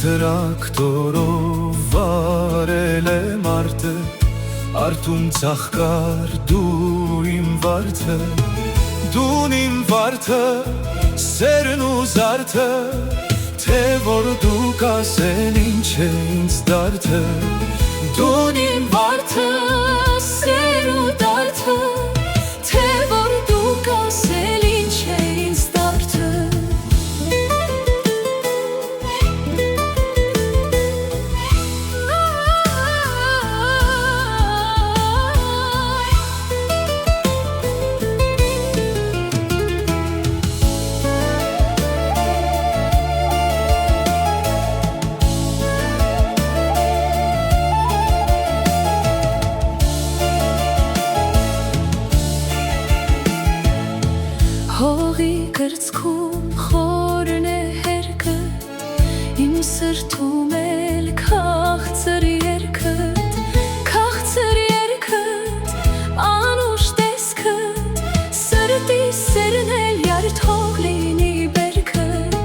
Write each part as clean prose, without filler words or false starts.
տրակտորով վարել է մարդը, արդում ծաղկար դու իմ վարդը, դուն իմ վարդը, սերն ու զարդը, թե որ դու կասեն ինչ է ինձ դարդը, դուն իմ վարդը, սեր ու դարդը, թե որ դու կասեն ինչ է ինձ դարդը։ Հողի կրծքում խորն է հերկը, իմ սրտում էլ քաղցր երգդ, անուշ տեսքդ, սրտի սերն էլ յարդող լինի բերքդ,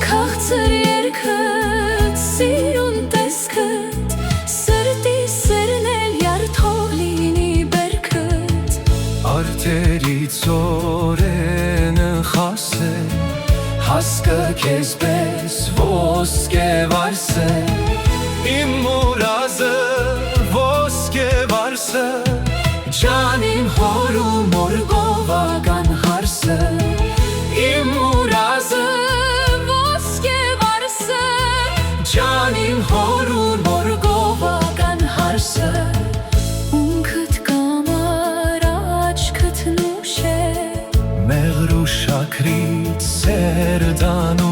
քաղցր երգդ, սիրուն տեսքդ, սրտի սերն էլ յարդող լինի բերքդ, արտերից օրենը խասե, հասկը քեզ պես ոսկե վարսը, իմ մուրազը ոսկե վարսը, ջան իմ հոր ու մոր գովական հարսը, իմ մուրազը ոսկե վարսը, ջան իմ հոր ու մոր գովական հարսը, ունքդ կամար աչքդ նուշ է, մեղր ու շաքրից սեր դանու